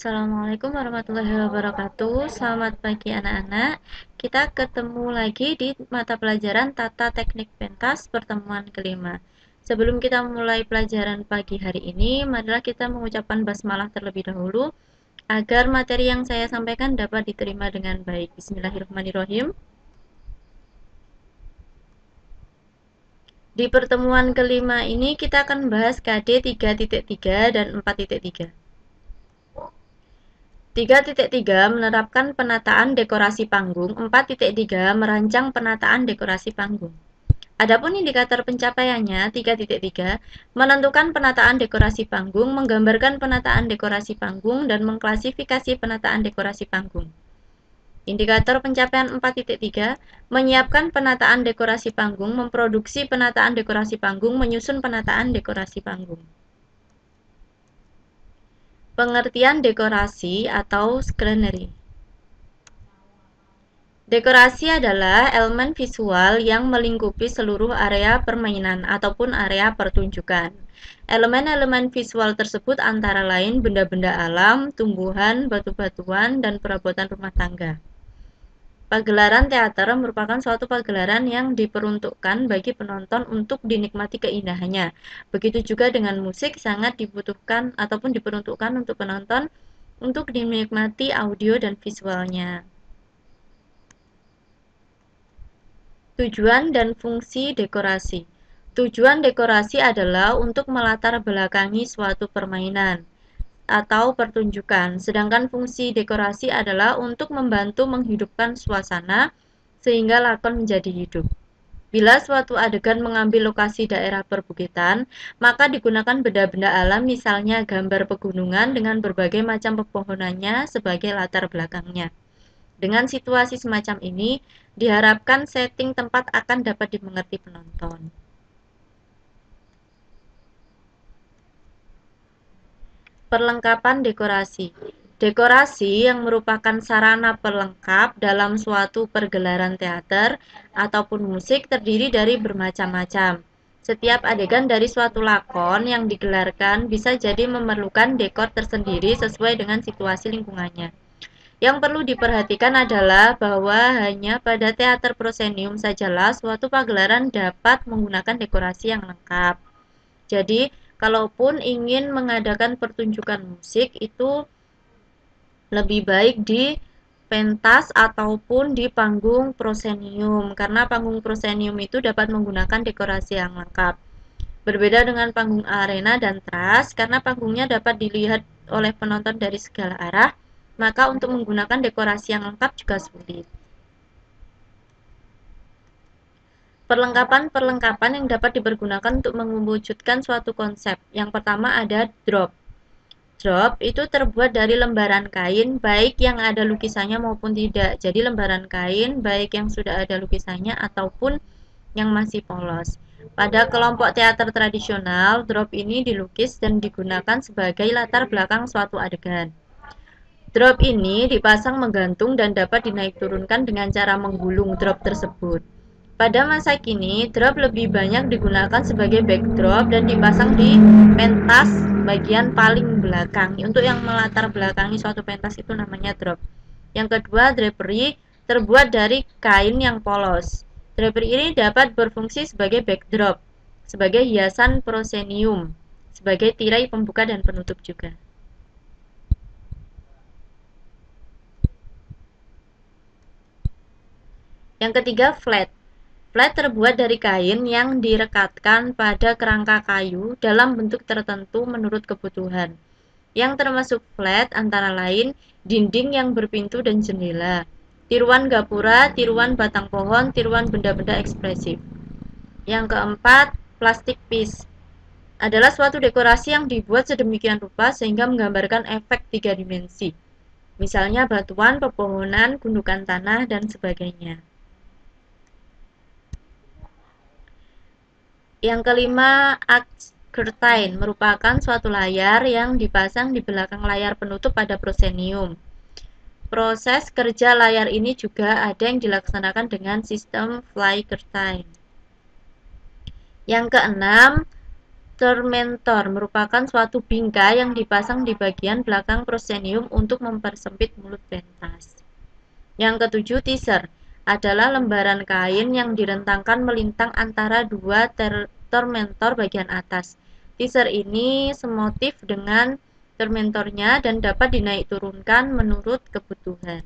Assalamualaikum warahmatullahi wabarakatuh. Selamat pagi anak-anak. Kita ketemu lagi di mata pelajaran Tata Teknik Pentas pertemuan kelima. Sebelum kita mulai pelajaran pagi hari ini, marilah kita mengucapkan basmalah terlebih dahulu agar materi yang saya sampaikan dapat diterima dengan baik. Bismillahirrahmanirrahim. Di pertemuan kelima ini kita akan bahas KD 3.3 dan 4.3. 3.3 menerapkan penataan dekorasi panggung, 4.3 merancang penataan dekorasi panggung. Adapun indikator pencapaiannya, 3.3 menentukan penataan dekorasi panggung, menggambarkan penataan dekorasi panggung, dan mengklasifikasi penataan dekorasi panggung. Indikator pencapaian 4.3 menyiapkan penataan dekorasi panggung, memproduksi penataan dekorasi panggung, menyusun penataan dekorasi panggung. Pengertian dekorasi atau scenery. Dekorasi adalah elemen visual yang melingkupi seluruh area permainan ataupun area pertunjukan. Elemen-elemen visual tersebut antara lain benda-benda alam, tumbuhan, batu-batuan, dan perabotan rumah tangga. Pagelaran teater merupakan suatu pagelaran yang diperuntukkan bagi penonton untuk dinikmati keindahannya. Begitu juga dengan musik sangat dibutuhkan ataupun diperuntukkan untuk penonton untuk dinikmati audio dan visualnya. Tujuan dan fungsi dekorasi. Tujuan dekorasi adalah untuk melatar belakangi suatu permainan atau pertunjukan, sedangkan fungsi dekorasi adalah untuk membantu menghidupkan suasana sehingga lakon menjadi hidup. Bila suatu adegan mengambil lokasi daerah perbukitan, maka digunakan benda-benda alam misalnya gambar pegunungan dengan berbagai macam pepohonannya sebagai latar belakangnya. Dengan situasi semacam ini, diharapkan setting tempat akan dapat dimengerti penonton. Perlengkapan dekorasi. Dekorasi yang merupakan sarana pelengkap dalam suatu pergelaran teater ataupun musik terdiri dari bermacam-macam. Setiap adegan dari suatu lakon yang digelarkan bisa jadi memerlukan dekor tersendiri sesuai dengan situasi lingkungannya. Yang perlu diperhatikan adalah bahwa hanya pada teater prosenium sajalah suatu pagelaran dapat menggunakan dekorasi yang lengkap. Jadi, kalaupun ingin mengadakan pertunjukan musik itu lebih baik di pentas ataupun di panggung prosenium, karena panggung prosenium itu dapat menggunakan dekorasi yang lengkap. Berbeda dengan panggung arena dan tras, karena panggungnya dapat dilihat oleh penonton dari segala arah, maka untuk menggunakan dekorasi yang lengkap juga sulit. Perlengkapan-perlengkapan yang dapat dipergunakan untuk mewujudkan suatu konsep. Yang pertama ada drop. Drop itu terbuat dari lembaran kain, baik yang ada lukisannya maupun tidak. Jadi lembaran kain, baik yang sudah ada lukisannya ataupun yang masih polos. Pada kelompok teater tradisional, drop ini dilukis dan digunakan sebagai latar belakang suatu adegan. Drop ini dipasang menggantung dan dapat dinaik turunkan dengan cara menggulung drop tersebut. Pada masa kini, drop lebih banyak digunakan sebagai backdrop dan dipasang di pentas bagian paling belakang. Untuk yang melatar belakangi suatu pentas itu namanya drop. Yang kedua, drapery terbuat dari kain yang polos. Drapery ini dapat berfungsi sebagai backdrop, sebagai hiasan prosenium, sebagai tirai pembuka dan penutup juga. Yang ketiga, flat. Flat terbuat dari kain yang direkatkan pada kerangka kayu dalam bentuk tertentu menurut kebutuhan. Yang termasuk flat antara lain dinding yang berpintu dan jendela, tiruan gapura, tiruan batang pohon, tiruan benda-benda ekspresif. Yang keempat, plastic piece. Adalah suatu dekorasi yang dibuat sedemikian rupa sehingga menggambarkan efek 3 dimensi. Misalnya batuan, pepohonan, gundukan tanah, dan sebagainya. Yang kelima, curtain merupakan suatu layar yang dipasang di belakang layar penutup pada prosenium. Proses kerja layar ini juga ada yang dilaksanakan dengan sistem fly curtain. Yang keenam, Tormentor merupakan suatu bingkai yang dipasang di bagian belakang proscenium untuk mempersempit mulut pentas. Yang ketujuh, teaser adalah lembaran kain yang direntangkan melintang antara dua tormentor bagian atas. Teaser ini semotif dengan tormentornya dan dapat dinaik turunkan menurut kebutuhan.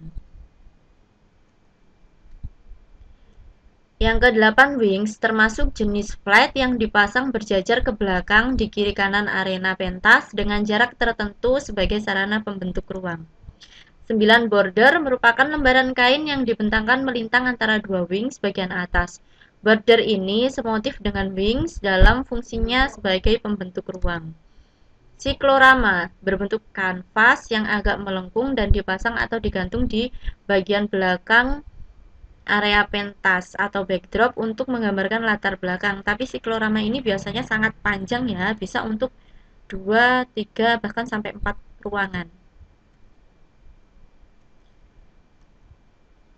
Yang kedelapan, wings termasuk jenis flat yang dipasang berjajar ke belakang di kiri kanan arena pentas dengan jarak tertentu sebagai sarana pembentuk ruang. 9, border merupakan lembaran kain yang dibentangkan melintang antara dua wings bagian atas. Border ini semotif dengan wings dalam fungsinya sebagai pembentuk ruang. Siklorama berbentuk kanvas yang agak melengkung dan dipasang atau digantung di bagian belakang area pentas atau backdrop untuk menggambarkan latar belakang. Tapi siklorama ini biasanya sangat panjang ya, bisa untuk 2, 3, bahkan sampai 4 ruangan.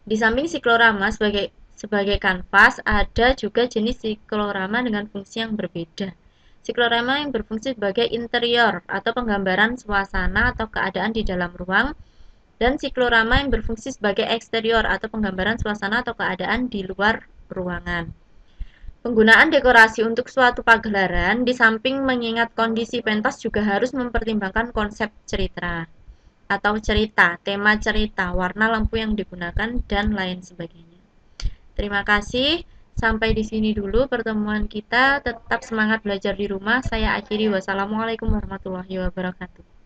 Di samping siklorama sebagai kanvas, ada juga jenis siklorama dengan fungsi yang berbeda. Siklorama yang berfungsi sebagai interior atau penggambaran suasana atau keadaan di dalam ruang, dan siklorama yang berfungsi sebagai eksterior atau penggambaran suasana atau keadaan di luar ruangan. Penggunaan dekorasi untuk suatu pagelaran di samping mengingat kondisi pentas juga harus mempertimbangkan konsep cerita atau cerita, tema cerita, warna lampu yang digunakan, dan lain sebagainya. Terima kasih. Sampai di sini dulu pertemuan kita. Tetap semangat belajar di rumah. Saya akhiri. Wassalamualaikum warahmatullahi wabarakatuh.